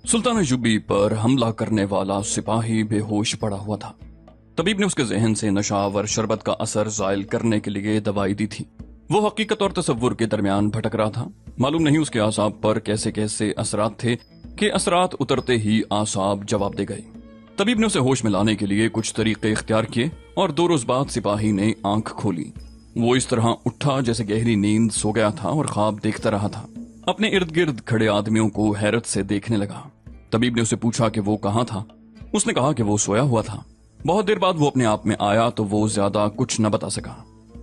सुल्तान अयूबी पर हमला करने वाला सिपाही बेहोश पड़ा हुआ था। तबीब ने उसके जहन से नशावर शरबत का असर जायल करने के लिए दवाई दी थी। वो हकीकत और तसव्वुर के दरमियान भटक रहा था। मालूम नहीं उसके आसाब पर कैसे कैसे असरात थे कि असरात उतरते ही आसाब जवाब दे गए। तबीब ने उसे होश में लाने के लिए कुछ तरीके इख्तियार किए और 2 रोज बाद सिपाही ने आंख खोली। वो इस तरह उठा जैसे गहरी नींद सो गया था और ख्वाब देखता रहा था। अपने इर्द गिर्द खड़े आदमियों को हैरत से देखने लगा। तबीब ने उसे पूछा कि वो कहाँ था। उसने कहा कि वो सोया हुआ था। बहुत देर बाद वो अपने आप में आया तो वो ज्यादा कुछ न बता सका।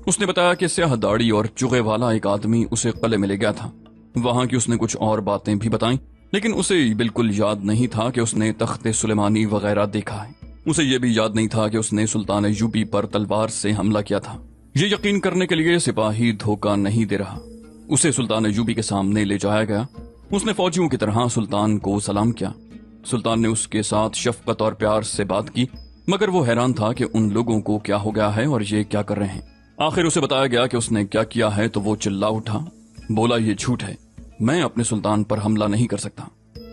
उसने बताया कि स्याह दाढ़ी और चुगे वाला एक आदमी उसे कले में ले गया था। वहां की उसने कुछ और बातें भी बताई, लेकिन उसे बिल्कुल याद नहीं था कि उसने तख्ते सुलेमानी वगैरह देखा है। उसे ये भी याद नहीं था कि उसने सुल्तान अयूबी पर तलवार से हमला किया था। ये यकीन करने के लिए सिपाही धोखा नहीं दे रहा। उसे सुल्तान अयूबी के सामने ले जाया गया। उसने फौजियों की तरह सुल्तान को सलाम किया। सुल्तान ने उसके साथ शफकत और प्यार से बात की, मगर वो हैरान था कि उन लोगों को क्या हो गया है और ये क्या कर रहे हैं। आखिर उसे बताया गया कि उसने क्या किया है तो वो चिल्ला उठा, बोला ये झूठ है, मैं अपने सुल्तान पर हमला नहीं कर सकता।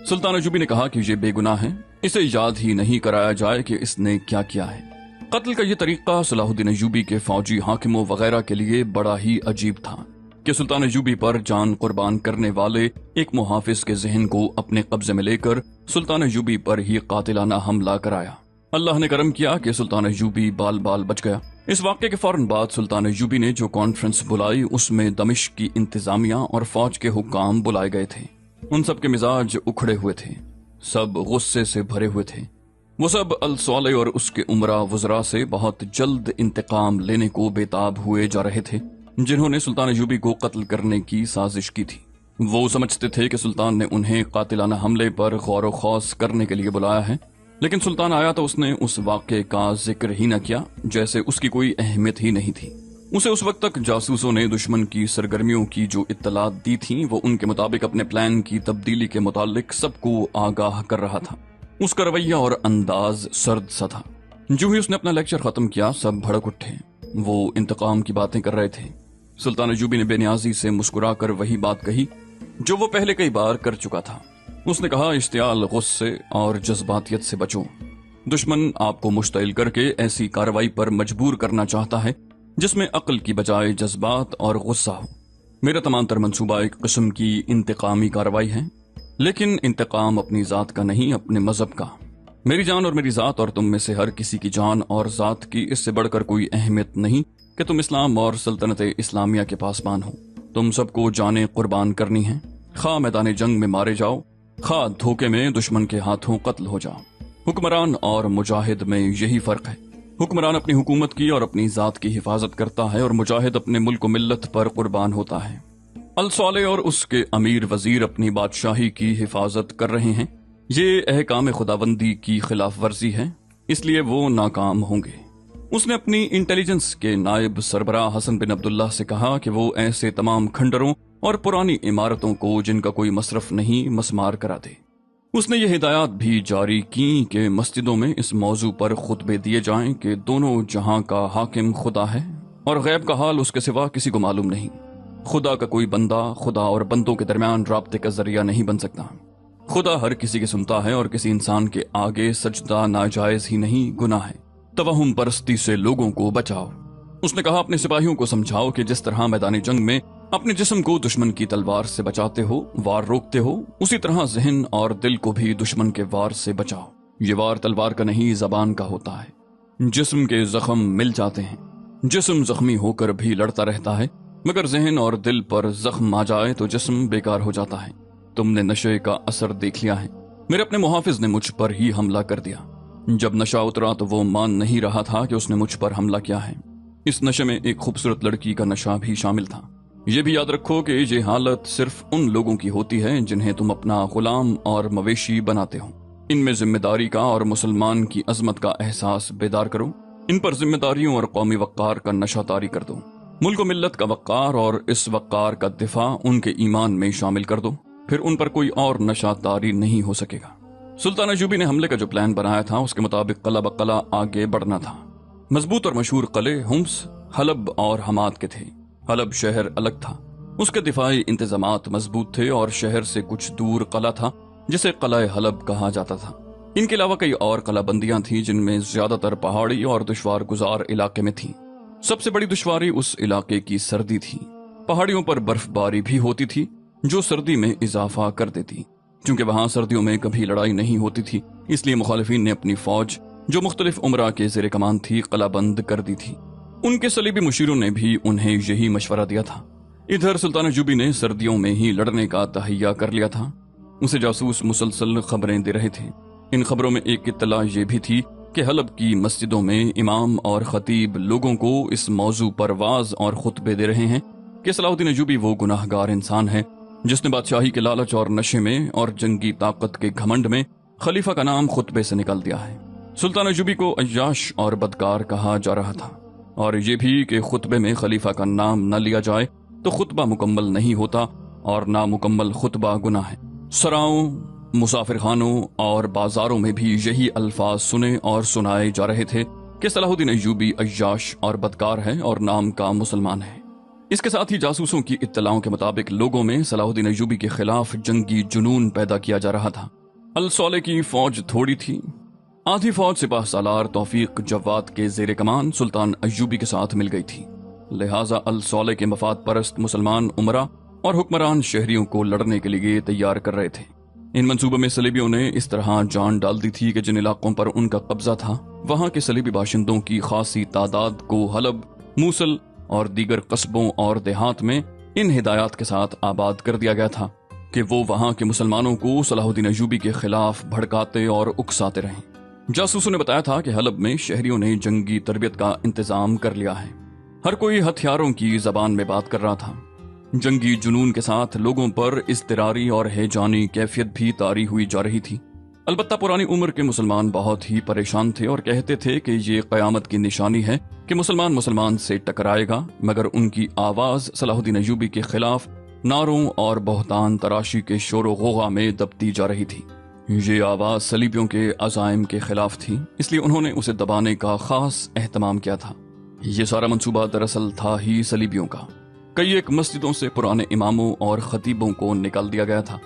सुल्तान अयूबी ने कहा कि ये बेगुनाह है, इसे याद ही नहीं कराया जाए कि इसने क्या किया है। कत्ल का ये तरीका सलाहुद्दीन अयूबी के फौजी हाकिमों वगैरह के लिए बड़ा ही अजीब था कि सुल्तान अयूबी पर जान कुर्बान करने वाले एक मुहाफिज के जहन को अपने कब्जे में लेकर सुल्तान अयूबी पर ही कातिलाना हमला कराया। अल्लाह ने करम किया कि सुल्तान अयूबी बाल बाल बच गया। इस वाक़े के फौरन बाद सुल्तान अयूबी ने जो कॉन्फ्रेंस बुलाई उसमें दमिश्क की इंतजामिया और फौज के हुक्काम बुलाए गए थे। उन सब के मिजाज उखड़े हुए थे, सब गुस्से से भरे हुए थे। वो सब अल सौले और उसके उमरा वज़रा से बहुत जल्द इंतकाम लेने को बेताब हुए जा रहे थे, जिन्होंने सुल्तान अयूबी को कत्ल करने की साजिश की थी। वो समझते थे कि सुल्तान ने उन्हें कातिलाना हमले पर गौर व खौस करने के लिए बुलाया है, लेकिन सुल्तान आया तो उसने उस वाक़े का जिक्र ही न किया, जैसे उसकी कोई अहमियत ही नहीं थी। उसे उस वक्त तक जासूसों ने दुश्मन की सरगर्मियों की जो इत्तलात दी थी वो उनके मुताबिक अपने प्लान की तब्दीली के मुतालिक सबको आगाह कर रहा था। उसका रवैया और अंदाज सर्द सा था। जो ही उसने अपना लेक्चर खत्म किया सब भड़क उठे। वो इंतकाम की बातें कर रहे थे। सुल्तान अयूबी ने बेनियाजी से मुस्कुराकर वही बात कही जो वो पहले कई बार कर चुका था। उसने कहा, इश्तियाल, गुस्से और जज्बातियत से बचो। दुश्मन आपको मुश्तइल करके ऐसी कार्रवाई पर मजबूर करना चाहता है जिसमें अक्ल की बजाय जज्बात और गुस्सा हो। मेरा तमाम तर मंसूबा एक किस्म की इंतकामी कार्रवाई है, लेकिन इंतकाम अपनी जात का नहीं, अपने मजहब का। मेरी जान और मेरी जात और तुम में से हर किसी की जान और जात की इससे बढ़कर कोई अहमियत नहीं कि तुम इस्लाम और सल्तनत इस्लामिया के पासबान हो। तुम सबको जाने कुर्बान करनी है, खा मैदान जंग में मारे जाओ, खा धोखे में दुश्मन के हाथों कत्ल हो जाओ। हुक्मरान और मुजाहिद में यही फर्क है। हुक्मरान अपनी हुकूमत की और अपनी जात की हिफाजत करता है और मुजाहिद अपने मुल्क मिल्लत पर कुर्बान होता है। अल सौले और उसके अमीर वजीर अपनी बादशाही की हिफाजत कर रहे हैं। ये अहकाम खुदाबंदी की खिलाफ वर्जी है, इसलिए वो नाकाम होंगे। उसने अपनी इंटेलिजेंस के नायब सरबराह हसन बिन अब्दुल्लाह से कहा कि वो ऐसे तमाम खंडरों और पुरानी इमारतों को जिनका कोई मसरफ नहीं मसमार करा दे। उसने ये हिदायत भी जारी की कि मस्जिदों में इस मौजू पर खुतबे दिए जाएं कि दोनों जहां का हाकिम खुदा है और गैब का हाल उसके सिवा किसी को मालूम नहीं। खुदा का कोई बंदा खुदा और बंदों के दरमियान राब्ते का जरिया नहीं बन सकता। खुदा हर किसी की सुनता है और किसी इंसान के आगे सजदा नाजायज ही नहीं, गुनाह है। तवहुम परस्ती से लोगों को बचाओ। उसने कहा, अपने सिपाहियों को समझाओ कि जिस तरह मैदान जंग में अपने जिस्म को दुश्मन की तलवार से बचाते हो, वार रोकते हो, उसी तरह जहन और दिल को भी दुश्मन के वार से बचाओ। ये वार तलवार का नहीं, जबान का होता है। जिस्म के जख्म मिल जाते हैं, जिस्म जख्मी होकर भी लड़ता रहता है, मगर जहन और दिल पर जख्म आ जाए तो जिस्म बेकार हो जाता है। तुमने नशे का असर देख लिया है। मेरे अपने मुहाफिज ने मुझ पर ही हमला कर दिया। जब नशा उतरा तो वो मान नहीं रहा था कि उसने मुझ पर हमला किया है। इस नशे में एक खूबसूरत लड़की का नशा भी शामिल था। ये भी याद रखो कि ये हालत सिर्फ उन लोगों की होती है जिन्हें तुम अपना गुलाम और मवेशी बनाते हो। इनमें जिम्मेदारी का और मुसलमान की अजमत का एहसास बेदार करो। इन पर जिम्मेदारियों और कौमी वक़ार का नशा तारी कर दो। मुल्क व मिल्लत का वक़ार और इस वक़ार का दिफा उनके ईमान में शामिल कर दो, फिर उन पर कोई और नशा तारी नहीं हो सकेगा। सुल्तान अयूबी ने हमले का जो प्लान बनाया था उसके मुताबिक कला बकला आगे बढ़ना था। मजबूत और मशहूर कले हुम्स, हलब और हमाद के थे। हलब शहर अलग था, उसके दिफाई इंतजामात मजबूत थे और शहर से कुछ दूर कला था जिसे क़लअ हलब कहा जाता था। इनके अलावा कई और कलाबंदियां थीं जिनमें ज्यादातर पहाड़ी और दुश्वार गुजार इलाके में थीं। सबसे बड़ी दुश्वारी उस इलाके की सर्दी थी। पहाड़ियों पर बर्फबारी भी होती थी जो सर्दी में इजाफा कर देती। क्योंकि वहां सर्दियों में कभी लड़ाई नहीं होती थी, इसलिए मुखालिफिन ने अपनी फौज जो मुख्तलिफ उमरा के ज़ेर कमान थी कलाबंद कर दी थी। उनके सलीबी मुशीरों ने भी उन्हें यही मशवरा दिया था। इधर सुल्तान अय्यूबी ने सर्दियों में ही लड़ने का तहैया कर लिया था। उसे जासूस मुसलसल खबरें दे रहे थे। इन खबरों में एक इत्तला ये भी थी कि हलब की मस्जिदों में इमाम और खतीब लोगों को इस मौजू पर वाज और खुतबे दे रहे हैं कि सलाहुद्दीन अय्यूबी वो गुनाहगार इंसान है जिसने बादशाही के लालच और नशे में और जंगी ताकत के घमंड में खलीफा का नाम खुतबे से निकाल दिया है। सुल्तान अय्यूबी को अय्याश और बदकार कहा जा रहा था, और ये भी कि खुतबे में खलीफा का नाम न लिया जाए तो खुतबा मुकम्मल नहीं होता और नामुकम्मल खुतबा गुनाह है। सराओं, मुसाफिर खानों और बाजारों में भी यही अल्फाज सुने और सुनाए जा रहे थे कि सलाहुद्दीन अय्यूबी अय्याश और बदकार है और नाम का मुसलमान है। इसके साथ ही जासूसों की इत्तलाओं के मुताबिक लोगों में सलाहुद्दीन अय्यूबी के खिलाफ जंगी जुनून पैदा किया जा रहा था। अल-सौले की फौज थोड़ी थी। आधी फौज सिपाह सालार तौफीक जवाद के ज़ेर कमान सुल्तान अय्यूबी के साथ मिल गई थी। लिहाजा अल-सौले के मफाद परस्त मुसलमान उमरा और हुक्मरान शहरियों को लड़ने के लिए तैयार कर रहे थे। इन मंसूबों में सलीबियों ने इस तरह जान डाल दी थी कि जिन इलाकों पर उनका कब्जा था वहां के सलीबी बाशिंदों की खासी तादाद को हलब, मूसल और दीगर कस्बों और देहात में इन हिदायत के साथ आबाद कर दिया गया था कि वो वहां के मुसलमानों को सलाहुद्दीन अय्यूबी के खिलाफ भड़काते और उकसाते रहें। जासूसों ने बताया था कि हलब में शहरियों ने जंगी तरबियत का इंतजाम कर लिया है। हर कोई हथियारों की जबान में बात कर रहा था। जंगी जुनून के साथ लोगों पर इज़्तिरारी और हैजानी कैफियत भी तारी हुई जा रही थी। अलबत्ता पुरानी उम्र के मुसलमान बहुत ही परेशान थे और कहते थे कि ये क़यामत की निशानी है कि मुसलमान से टकराएगा, मगर उनकी आवाज़ सलाहुद्दीन अय्यूबी के खिलाफ नारों और बहतान तराशी के शोर गोगा में दबती जा रही थी। ये आवाज़ सलीबियों के अज़ाइम के खिलाफ थी, इसलिए उन्होंने उसे दबाने का खास एहतमाम किया था। ये सारा मंसूबा दरअसल था ही सलीबियों का। कई एक मस्जिदों से पुराने इमामों और खतीबों को निकाल दिया गया था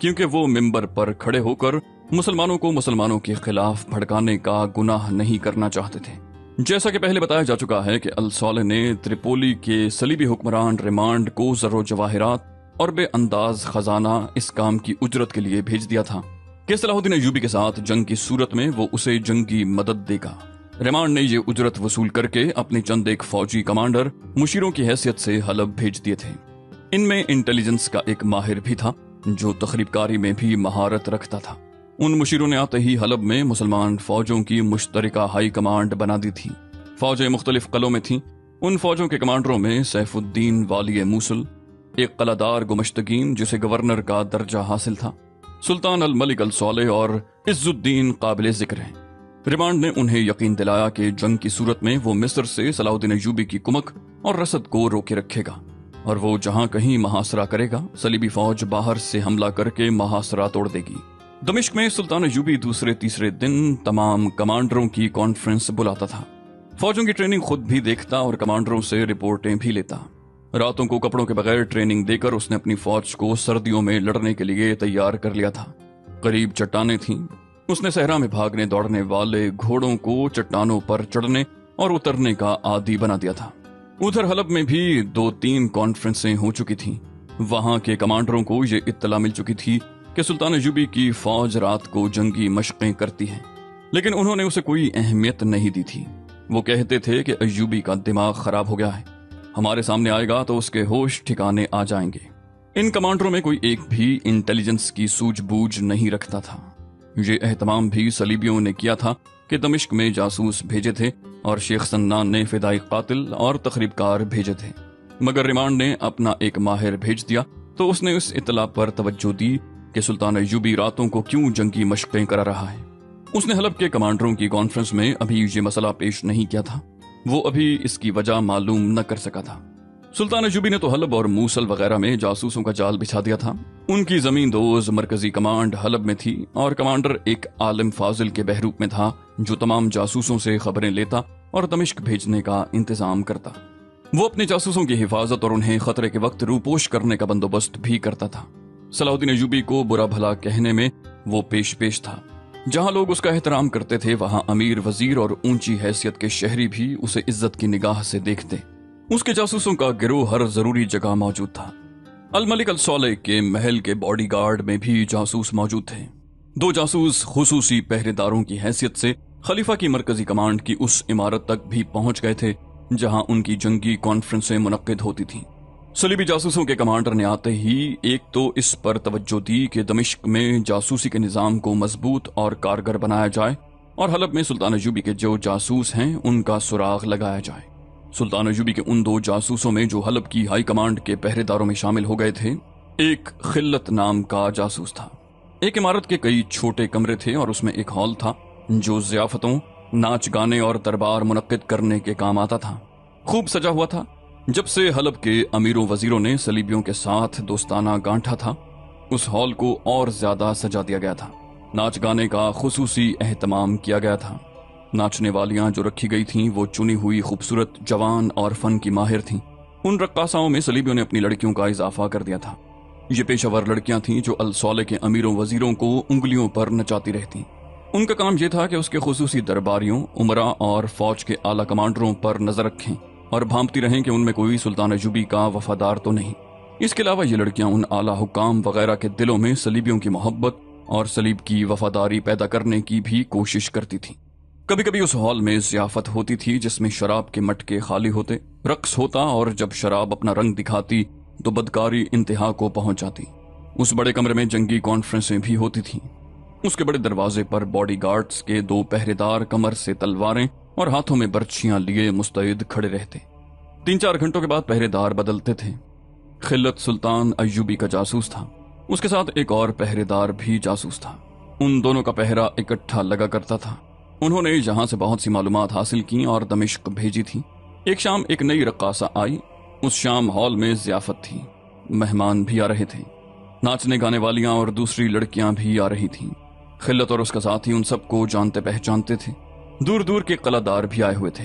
क्योंकि वो मिंबर पर खड़े होकर मुसलमानों को मुसलमानों के खिलाफ भड़काने का गुनाह नहीं करना चाहते थे। जैसा कि पहले बताया जा चुका है कि अल-सौले ने त्रिपोली के सलीबी हुक्मरान रिमांड को ज़रो जवाहिरात और बेअंदाज खजाना इस काम की उजरत के लिए भेज दिया था कि सलाहुद्दीन अय्यूबी के साथ जंग की सूरत में वो उसे जंगी मदद देगा। रिमांड ने ये उजरत वसूल करके अपने चंद एक फौजी कमांडर मुशीरों की हैसियत से हलब भेज दिए थे। इनमें इंटेलिजेंस का एक माहिर भी था जो तखरीबकारी में भी महारत रखता था। उन मुशीरों ने आते ही हलब में मुसलमान फौजों की मुश्तरिका हाई कमांड बना दी थी। फौजें मुख्तलिफ कलों में थीं। उन फौजों के कमांडरों में सैफुद्दीन वाली मूसल, एक कलादार गुमश्तगीन जिसे गवर्नर का दर्जा हासिल था, सुल्तान अल मलिक अल सौले और इज्जुद्दीन काबिल जिक्र हैं। रिमांड ने उन्हें यकीन दिलाया कि जंग की सूरत में वो मिस्र से सलाहुद्दीन अय्यूबी की कुमक और रसद को रोके रखेगा और वो जहां कहीं महासरा करेगा सलीबी फौज बाहर से हमला करके महासरा तोड़ देगी। दमिश्क में सुल्तान अय्यूबी दूसरे तीसरे दिन तमाम कमांडरों की कॉन्फ्रेंस बुलाता था। फौजों की ट्रेनिंग खुद भी देखता और कमांडरों से रिपोर्टें भी लेता। रातों को कपड़ों के बगैर ट्रेनिंग देकर उसने अपनी फौज को सर्दियों में लड़ने के लिए तैयार कर लिया था। करीब चट्टानें थीं। उसने सहरा में भागने दौड़ने वाले घोड़ों को चट्टानों पर चढ़ने और उतरने का आदी बना दिया था। उधर हलब में भी 2-3 कॉन्फ्रेंसें हो चुकी थीं। वहां के कमांडरों को ये इत्तला मिल चुकी थी कि सुल्तान अय्यूबी की फौज रात को जंगी मशक़ें करती है, लेकिन उन्होंने उसे कोई अहमियत नहीं दी थी। वो कहते थे कि अय्यूबी का दिमाग खराब हो गया है, हमारे सामने आएगा तो उसके होश ठिकाने आ जाएंगे। इन कमांडरों में कोई एक भी इंटेलिजेंस की सूझबूझ नहीं रखता था। ये एहतमाम भी सलीबियों ने किया था कि दमिश्क में जासूस भेजे थे और शेख सन्नान ने फिदाई कातिल और तखरीबकार भेजे थे, मगर रिमांड ने अपना एक माहिर भेज दिया तो उसने उस इत्तला पर तवज्जो दी कि सुल्तान अय्यूबी रातों को क्यों जंगी मशक़ें करा रहा है। उसने हलब के कमांडरों की कॉन्फ्रेंस में अभी ये मसला पेश नहीं किया था। वो अभी इसकी वजह मालूम न कर सका था। सुल्तान अय्यूबी ने तो हलब और मूसल वगैरह में जासूसों का जाल बिछा दिया था। उनकी जमीन दोज मरकजी कमांड हलब में थी और कमांडर एक आलिम फाजिल के बहरूप में था जो तमाम जासूसों से खबरें लेता और दमिश्क भेजने का इंतजाम करता। वो अपने जासूसों की हिफाजत और उन्हें खतरे के वक्त रूपोश करने का बंदोबस्त भी करता था। सलाहुद्दीन अय्यूबी को बुरा भला कहने में वो पेश पेश था। जहां लोग उसका एहतराम करते थे वहां अमीर वजीर और ऊंची हैसियत के शहरी भी उसे इज्जत की निगाह से देखते। उसके जासूसों का गिरोह हर जरूरी जगह मौजूद था। अल मलिक अल सौलेह के महल के बॉडीगार्ड में भी जासूस मौजूद थे। 2 जासूस खुसूसी पहरेदारों की हैसियत से खलीफा की मरकजी कमांड की उस इमारत तक भी पहुंच गए थे जहां उनकी जंगी कॉन्फ्रेंसें मुनक्किद होती थीं। सलीबी जासूसों के कमांडर ने आते ही एक तो इस पर तवज्जो दी कि दमिश्क में जासूसी के निजाम को मजबूत और कारगर बनाया जाए और हलब में सुल्तान अय्यूबी के जो जासूस हैं उनका सुराग लगाया जाए। सुल्तान अय्यूबी के उन 2 जासूसों में जो हलब की हाई कमांड के पहरेदारों में शामिल हो गए थे, एक खिल्लत नाम का जासूस था। एक इमारत के कई छोटे कमरे थे और उसमें एक हॉल था जो ज़ियाफतों, नाच गाने और दरबार मुनक्किद करने के काम आता था। खूब सजा हुआ था। जब से हलब के अमीरों वजीरों ने सलीबियों के साथ दोस्ताना गांठा था, उस हॉल को और ज्यादा सजा दिया गया था। नाच गाने का खुसूसी एहतमाम किया गया था। नाचने वालियां जो रखी गई थीं वो चुनी हुई खूबसूरत जवान और फन की माहिर थीं। उन रक्कासाओं में सलीबियों ने अपनी लड़कियों का इजाफा कर दिया था। ये पेशावर लड़कियां थीं जो अल सौलेह के अमीरों वजीरों को उंगलियों पर नचाती रहती। उनका काम यह था कि उसके खुसूसी दरबारियों, उमरा और फौज के आला कमांडरों पर नजर रखें और भांपती रहें कि उनमें कोई सुल्तान अय्यूबी का वफादार तो नहीं। इसके अलावा ये लड़कियां उन आला हुक्काम वगैरह के दिलों में सलीबियों की मोहब्बत और सलीब की वफादारी पैदा करने की भी कोशिश करती थीं। कभी कभी उस हॉल में ज़ियाफत होती थी जिसमें शराब के मटके खाली होते, रक्स होता और जब शराब अपना रंग दिखाती तो बदकारी इंतहा को पहुंच जाती। उस बड़े कमरे में जंगी कॉन्फ्रेंसें भी होती थीं। उसके बड़े दरवाजे पर बॉडीगार्ड्स के 2 पहरेदार कमर से तलवारें और हाथों में बर्छियां लिए मुस्तैद खड़े रहते। 3-4 घंटों के बाद पहरेदार बदलते थे। खिल्लत सुल्तान अय्यूबी का जासूस था। उसके साथ एक और पहरेदार भी जासूस था। उन दोनों का पहरा इकट्ठा लगा करता था। उन्होंने यहां से बहुत सी मालूमात हासिल की और दमिश्क भेजी थी। एक शाम एक नई रक्कासा आई। उस शाम हॉल में ज़ियाफत थी। मेहमान भी आ रहे थे। नाचने गाने वालियां और दूसरी लड़कियां भी आ रही थीं। खिल्लत और उसका साथी उन सबको जानते पहचानते थे। दूर दूर के कलादार भी आए हुए थे।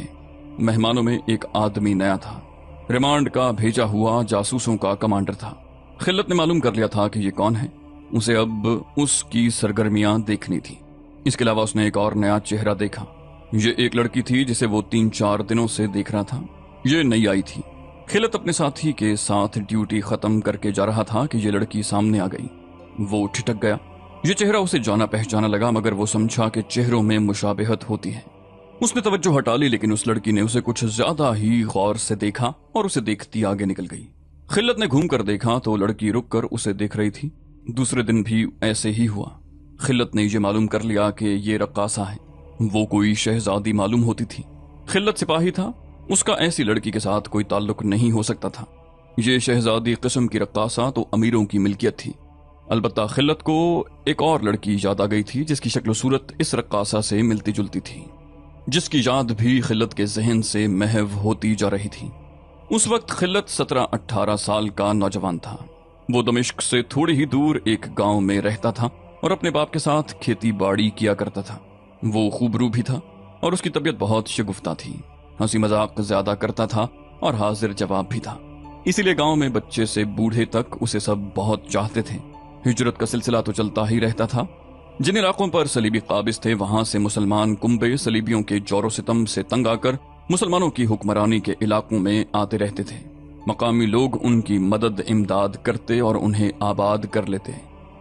मेहमानों में एक आदमी नया था। रिमांड का भेजा हुआ जासूसों का कमांडर था। खिल्लत ने मालूम कर लिया था कि ये कौन है। उसे अब उसकी सरगर्मियां देखनी थी। इसके अलावा उसने एक और नया चेहरा देखा। ये एक लड़की थी जिसे वो 3-4 दिनों से देख रहा था। ये नई आई थी। खिल्लत अपने साथी के साथ ड्यूटी खत्म करके जा रहा था कि ये लड़की सामने आ गई। वो ठिठक गया। ये चेहरा उसे जाना पहचाना लगा, मगर वो समझा कि चेहरों में मुशाबहत होती है। उसने तवज्जो हटा ली, लेकिन उस लड़की ने उसे कुछ ज्यादा ही गौर से देखा और उसे देखती आगे निकल गई। खिल्लत ने घूम कर देखा तो लड़की रुक कर उसे देख रही थी। दूसरे दिन भी ऐसे ही हुआ। खिल्लत ने ये मालूम कर लिया कि ये रक्कासा है। वो कोई शहजादी मालूम होती थी। खिल्लत सिपाही था। उसका ऐसी लड़की के साथ कोई ताल्लुक नहीं हो सकता था। ये शहजादी किस्म की रक्कासा तो अमीरों की मिल्कियत थी। अलबत्ता खिल्लत को एक और लड़की याद आ गई थी जिसकी शक्ल सूरत इस रक्कासा से मिलती जुलती थी, जिसकी याद भी खिल्लत के जहन से महव होती जा रही थी। उस वक्त खिल्लत 17-18 साल का नौजवान था। वो दमिश्क से थोड़ी ही दूर एक गांव में रहता था और अपने बाप के साथ खेती बाड़ी किया करता था। वो खूबरू भी था और उसकी तबीयत बहुत शगुफ्ता थी। हंसी मजाक ज्यादा करता था और हाजिर जवाब भी था। इसीलिए गांव में बच्चे से बूढ़े तक उसे सब बहुत चाहते थे। हिजरत का सिलसिला तो चलता ही रहता था। जिन इलाकों पर सलीबी काबिज थे वहां से मुसलमान कुंबे सलीबियों के जोरों सितम से तंग आकर मुसलमानों की हुक्मरानी के इलाकों में आते रहते थे। मकामी लोग उनकी मदद इमदाद करते और उन्हें आबाद कर लेते।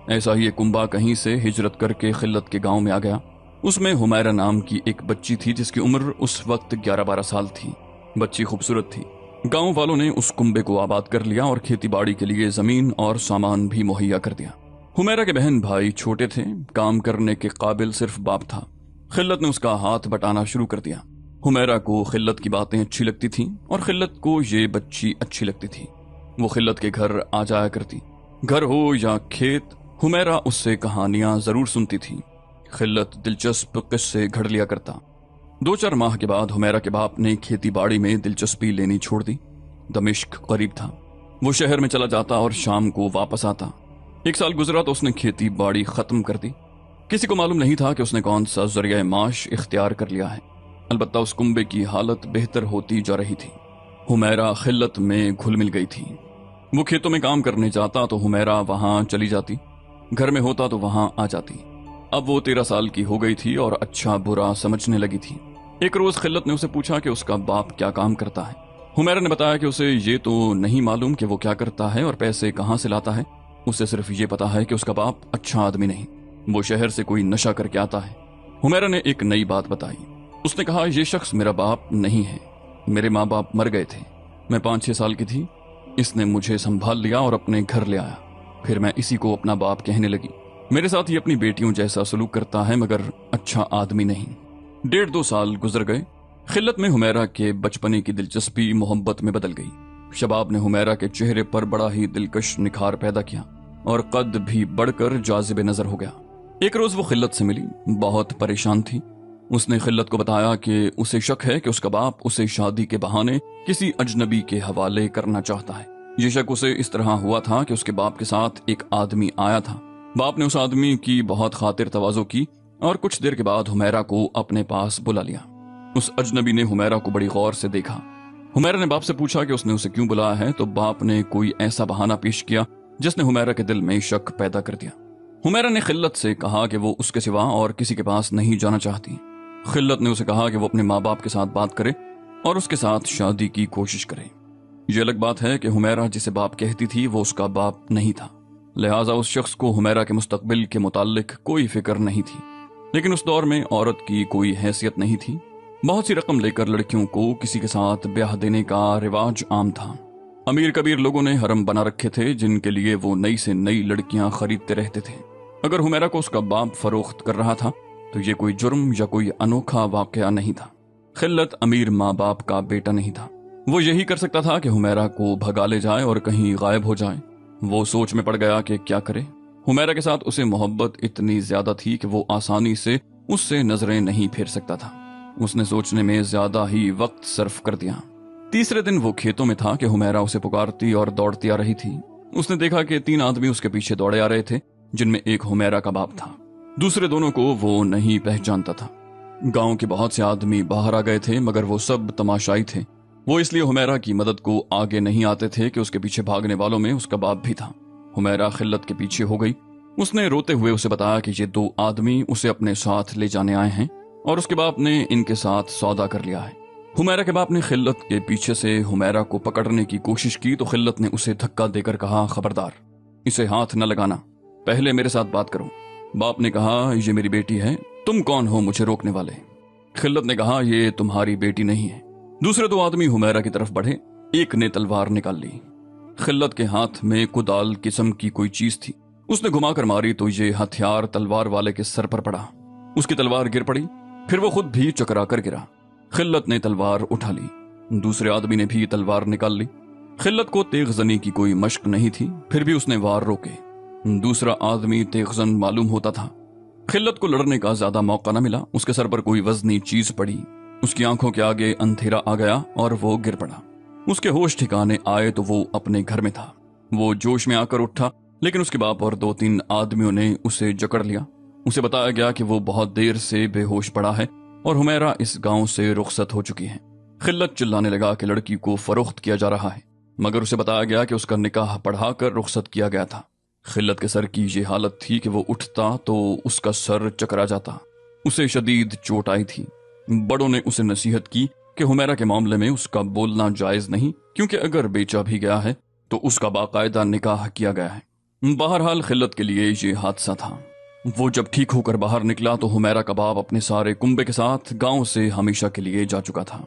ऐसा ही एक कुंबा कहीं से हिजरत करके खिल्लत के गांव में आ गया। उसमें हुमैरा नाम की एक बच्ची थी जिसकी उम्र उस वक्त 11-12 साल थी। बच्ची खूबसूरत थी। गांव वालों ने उस कुंबे को आबाद कर लिया और खेती बाड़ी के लिए जमीन और सामान भी मुहैया कर दिया। हुमैरा के बहन भाई छोटे थे। काम करने के काबिल सिर्फ बाप था। खिल्लत ने उसका हाथ बटाना शुरू कर दिया। हुमैरा को खिल्लत की बातें अच्छी लगती थीं और खिल्लत को ये बच्ची अच्छी लगती थी। वो खिल्लत के घर आ जाया करती। घर हो या खेत, हुमैरा उससे कहानियां जरूर सुनती थी। खिल्लत दिलचस्प किस्से घड़ लिया करता। 2-4 माह के बाद हुमैरा के बाप ने खेती बाड़ी में दिलचस्पी लेनी छोड़ दी। दमिश्क करीब था। वो शहर में चला जाता और शाम को वापस आता। 1 साल गुजरा तो उसने खेती बाड़ी खत्म कर दी। किसी को मालूम नहीं था कि उसने कौन सा जरिया माश इख्तियार कर लिया है। अलबत्ता उस कुंबे की हालत बेहतर होती जा रही थी। हुमैरा खिल्लत में घुल मिल गई थी। वो खेतों में काम करने जाता तो हुमैरा वहां चली जाती, घर में होता तो वहां आ जाती। अब वो 13 साल की हो गई थी और अच्छा बुरा समझने लगी थी। एक रोज खिल्लत ने उसे पूछा कि उसका बाप क्या काम करता है। हुमैरा ने बताया कि उसे ये तो नहीं मालूम कि वो क्या करता है और पैसे कहाँ से लाता है। उसे सिर्फ ये पता है कि उसका बाप अच्छा आदमी नहीं, वो शहर से कोई नशा करके आता है। हुमैरा ने एक नई बात बताई। उसने कहा, ये शख्स मेरा बाप नहीं है, मेरे माँ बाप मर गए थे, मैं 5-6 साल की थी, इसने मुझे संभाल लिया और अपने घर ले आया, फिर मैं इसी को अपना बाप कहने लगी। मेरे साथ ये अपनी बेटियों जैसा सलूक करता है मगर अच्छा आदमी नहीं। 1.5-2 साल गुजर गए। खिल्लत में हुमैरा के बचपने की दिलचस्पी मोहब्बत में बदल गई। शबाब ने हुमैरा के चेहरे पर बड़ा ही दिलकश निखार पैदा किया और कद भी बढ़कर जाजिब नजर हो गया। एक रोज वो खिल्लत से मिली, बहुत परेशान थी। उसने खिल्लत को बताया कि उसे शक है कि उसका बाप उसे शादी के बहाने किसी अजनबी के हवाले करना चाहता है। ये शक उसे इस तरह हुआ था कि उसके बाप के साथ एक आदमी आया था। बाप ने उस आदमी की बहुत खातिर तवाज़ो की और कुछ देर के बाद हुमैरा को अपने पास बुला लिया। उस अजनबी ने हुमैरा को बड़ी गौर से देखा। हुमैरा ने बाप से पूछा कि उसने उसे क्यों बुलाया है, तो बाप ने कोई ऐसा बहाना पेश किया जिसने हुमैरा के दिल में शक पैदा कर दिया। हुमैरा ने खिल्लत से कहा कि वो उसके सिवा और किसी के पास नहीं जाना चाहती। खिल्लत ने उसे कहा कि वो अपने माँ बाप के साथ बात करे और उसके साथ शादी की कोशिश करे। ये अलग बात है कि हुमैरा जिसे बाप कहती थी वो उसका बाप नहीं था, लिहाजा उस शख्स को हुमैरा के मुस्तकबिल के मुताल्लिक कोई फिक्र नहीं थी। लेकिन उस दौर में औरत की कोई हैसियत नहीं थी। बहुत सी रकम लेकर लड़कियों को किसी के साथ ब्याह देने का रिवाज आम था। अमीर कबीर लोगों ने हरम बना रखे थे जिनके लिए वो नई से नई लड़कियां खरीदते रहते थे। अगर हुमैरा को उसका बाप फरोख्त कर रहा था तो ये कोई जुर्म या कोई अनोखा वाकया नहीं था। खिल्लत अमीर माँ बाप का बेटा नहीं था। वो यही कर सकता था कि हुमैरा को भगा ले जाए और कहीं गायब हो जाए। वो सोच में पड़ गया कि क्या करे। हुमैरा के साथ उसे मोहब्बत इतनी ज्यादा थी कि वो आसानी से उससे नजरें नहीं फेर सकता था। उसने सोचने में ज्यादा ही वक्त सर्फ कर दिया। तीसरे दिन वो खेतों में था कि हुमैरा उसे पुकारती और दौड़ती आ रही थी। उसने देखा कि 3 आदमी उसके पीछे दौड़े आ रहे थे, जिनमें एक हुमैरा का बाप था। दूसरे दोनों को वो नहीं पहचानता था। गांव के बहुत से आदमी बाहर आ गए थे मगर वो सब तमाशाई थे। वो इसलिए हुमैरा की मदद को आगे नहीं आते थे कि उसके पीछे भागने वालों में उसका बाप भी था। हुमैरा खिल्लत के पीछे हो गई। उसने रोते हुए उसे बताया कि ये 2 आदमी उसे अपने साथ ले जाने आए हैं और उसके बाप ने इनके साथ सौदा कर लिया है। हुमैरा के बाप ने खिल्लत के पीछे से हुमैरा को पकड़ने की कोशिश की तो खिल्लत ने उसे धक्का देकर कहा, खबरदार, इसे हाथ न लगाना, पहले मेरे साथ बात करो। बाप ने कहा, ये मेरी बेटी है, तुम कौन हो मुझे रोकने वाले? खिल्लत ने कहा, ये तुम्हारी बेटी नहीं है। दूसरे 2 आदमी हुमैरा की तरफ बढ़े। एक ने तलवार निकाल ली। खिल्लत के हाथ में कुदाल किस्म की कोई चीज थी। उसने घुमाकर मारी तो ये हथियार तलवार वाले के सर पर पड़ा। उसकी तलवार गिर पड़ी, फिर वो खुद भी चकरा कर गिरा। खिल्लत ने तलवार उठा ली। दूसरे आदमी ने भी तलवार निकाल ली। खिल्लत को तेगजनी की कोई मश्क नहीं थी, फिर भी उसने वार रोके। दूसरा आदमी तेगजन मालूम होता था। खिल्लत को लड़ने का ज्यादा मौका न मिला। उसके सर पर कोई वजनी चीज पड़ी। उसकी आंखों के आगे अंधेरा आ गया और वो गिर पड़ा। उसके होश ठिकाने आए तो वो अपने घर में था। वो जोश में आकर उठा, लेकिन उसके बाप और 2-3 आदमियों ने उसे जकड़ लिया। उसे बताया गया कि वो बहुत देर से बेहोश पड़ा है और हुमैरा इस गांव से रुखसत हो चुकी है। खिल्लत चिल्लाने लगा कि लड़की को फरोख्त किया जा रहा है, मगर उसे बताया गया कि उसका निकाह पढ़ाकर रुखसत किया गया था। खिल्लत के सर की ये हालत थी कि वो उठता तो उसका सर चकरा जाता। उसे शदीद चोट आई थी। बड़ों ने उसे नसीहत की कि हुमैरा के मामले में उसका बोलना जायज नहीं, क्योंकि अगर बेचा भी गया है तो उसका बाकायदा निकाह किया गया है। बहरहाल खिल्लत के लिए ये हादसा था। वो जब ठीक होकर बाहर निकला तो हुमैरा का बाप अपने सारे कुंबे के साथ गांव से हमेशा के लिए जा चुका था।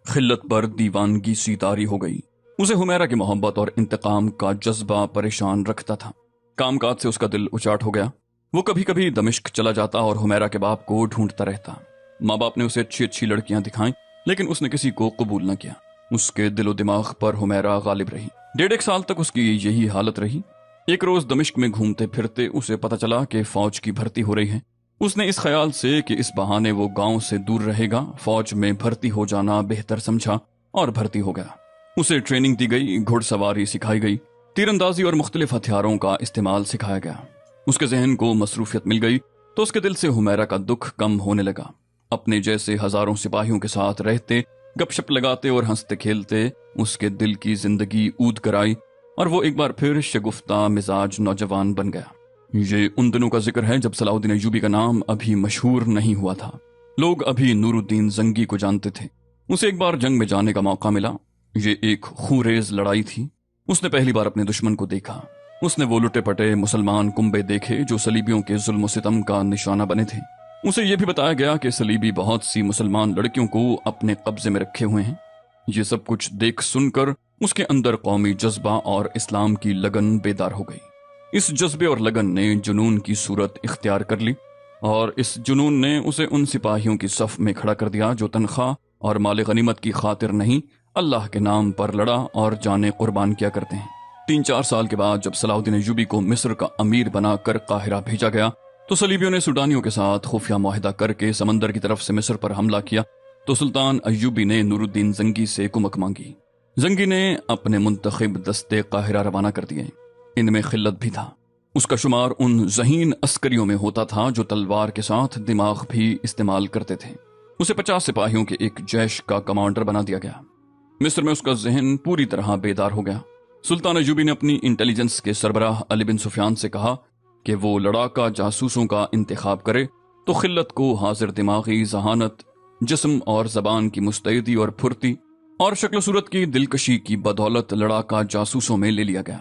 खिल्लत पर दीवानगी सी तारी हो गई। उसे हुमैरा की मोहब्बत और इंतकाम का जज्बा परेशान रखता था। कामकाज से उसका दिल उचाट हो गया। वो कभी कभी दमिश्क चला जाता और हुमैरा के बाप को ढूंढता रहता। माँ बाप ने उसे अच्छी अच्छी लड़कियां दिखाई, लेकिन उसने किसी को कबूल न किया। उसके दिलो दिमाग पर हुमैरा गालिब रही। 1.5 साल तक उसकी यही हालत रही। एक रोज दमिश्क में घूमते फिरते उसे पता चला कि फौज की भर्ती हो रही है। उसने इस ख्याल से कि इस बहाने वो गांव से दूर रहेगा, फौज में भर्ती हो जाना बेहतर समझा और भर्ती हो गया। उसे ट्रेनिंग दी गई, घुड़सवारी सिखाई गई, तीरंदाजी और मुख्तलिफ हथियारों का इस्तेमाल सिखाया गया। उसके जहन को मसरूफियत मिल गई तो उसके दिल से हुमैरा का दुख कम होने लगा। अपने जैसे हजारों सिपाहियों के साथ रहते, गपशप लगाते और हंसते खेलते उसके दिल की जिंदगी ऊद कर आई। اور وہ ایک بار پھر شگفتہ مزاج نوجوان بن گیا۔ یہ ان دنوں کا ذکر ہے جب صلاح الدین ایوبی کا نام ابھی مشہور نہیں ہوا تھا، لوگ ابھی نور الدین زنگی کو جانتے تھے۔ اسے ایک بار جنگ میں جانے کا موقع ملا۔ یہ ایک خوریز لڑائی تھی۔ اس نے پہلی بار اپنے دشمن کو دیکھا۔ اس نے وہ لٹے پٹے مسلمان کنبے دیکھے جو صلیبیوں کے ظلم و ستم کا نشانہ بنے تھے۔ اسے یہ بھی بتایا گیا کہ صلیبی بہت سی مسلمان لڑکیوں کو اپنے قبضے میں رکھے ہوئے ہیں۔ یہ سب کچھ دیکھ سن کر اس کے اندر قومی جذبہ اور اسلام کی لگن بیدار ہو گئی۔ اس جذبے اور لگن نے جنون کی صورت اختیار کر لی، اور اس جنون نے اسے ان سپاہیوں کی صف میں کھڑا کر دیا جو تنخواہ اور مال غنیمت کی خاطر نہیں، اللہ کے نام پر لڑا اور جانیں قربان کیا کرتے ہیں۔ 3-4 سال کے بعد جب صلاح الدین ایوبی کو مصر کا امیر بنا کر قاہرہ بھیجا گیا تو صلیبیوں نے سوڈانیوں کے ساتھ خفیہ معاہدہ کر کے سمندر کی طرف سے مصر پر حملہ کیا تو سلطان ایوبی نے نور الدین زنگی سے کمک مانگی۔ زنگی نے اپنے منتخب دستے قاہرہ روانہ کر دیے۔ ان میں خلت بھی تھا۔ اس کا شمار ان ذہین عسکریوں میں ہوتا تھا جو تلوار کے ساتھ دماغ بھی استعمال کرتے تھے۔ اسے 50 سپاہیوں کے ایک جیش کا کمانڈر بنا دیا گیا۔ مصر میں اس کا ذہن پوری طرح بیدار ہو گیا۔ سلطان ایوبی نے اپنی انٹیلیجنس کے سربراہ علی بن سفیان سے کہا کہ وہ لڑاکا جاسوسوں کا انتخاب کرے تو خلت کو حاضر دماغی ذہانت، جسم اور زبان کی مستعدی اور پھرتی اور شکل و صورت کی دلکشی کی بدولت لڑاکا جاسوسوں میں لے لیا گیا۔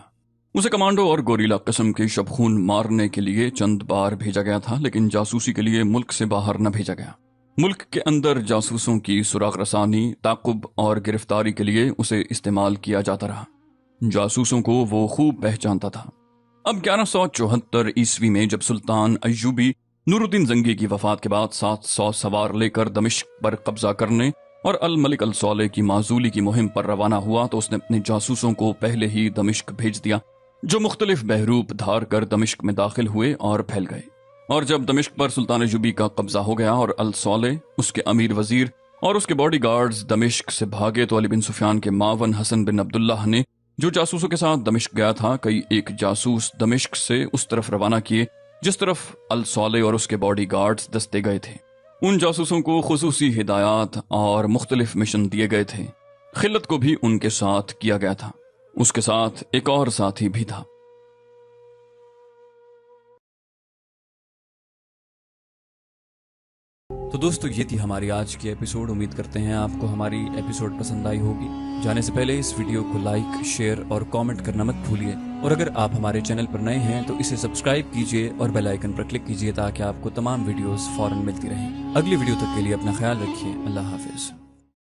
اسے کمانڈو اور گوریلا قسم کے شبخون مارنے کے لیے چند بار بھیجا گیا تھا، لیکن جاسوسی کے لیے ملک سے باہر نہ بھیجا گیا۔ ملک کے اندر جاسوسوں کی سراغ رسانی، تعقب اور گرفتاری کے لیے اسے استعمال کیا جاتا رہا۔ جاسوسوں کو وہ خوب پہچانتا تھا۔ اب 1174 عیسوی میں جب سلطان ایوبی نور الدین زنگی کی وفات کے بعد 700 سوار لے کر دمشق پر قبضہ کرنے اور الملک الصالح کی معزولی کی مہم پر روانہ ہوا تو اس نے اپنے جاسوسوں کو پہلے ہی دمشق بھیج دیا، جو مختلف بحروپ دھار کر دمشق میں داخل ہوئے اور پھیل گئے۔ اور جب دمشق پر سلطان ایوبی کا قبضہ ہو گیا اور الصالح، اس کے امیر وزیر اور اس کے باڈی گارڈز دمشق سے بھاگے تو علی بن سفیان کے معاون حسن بن عبداللہ نے، جو جاسوسوں کے ساتھ دمشق گیا تھا، کئی ایک جاسوس دمشق سے اس طرف روانہ کیے جس طرف الصالح اور اس کے باڈی گارڈز دستے گئے تھے۔ ان جاسوسوں کو خصوصی ہدایات اور مختلف مشن دیے گئے تھے۔ خلت کو بھی ان کے ساتھ کیا گیا تھا۔ اس کے ساتھ ایک اور ساتھی بھی تھا۔ تو دوستو یہ تھی ہماری آج کی ایپیسوڈ۔ امید کرتے ہیں آپ کو ہماری ایپیسوڈ پسند آئی ہوگی۔ جانے سے پہلے اس ویڈیو کو لائک، شیئر اور کامنٹ کرنا مت بھولیے، اور اگر آپ ہمارے چینل پر نئے ہیں تو اسے سبسکرائب کیجئے اور بیل آئیکن پر کلک کیجئے تاکہ آپ کو تمام ویڈیوز فوراً ملتی رہیں۔ اگلی ویڈیو تک کے لیے اپنا خیال رکھیے۔ اللہ حافظ۔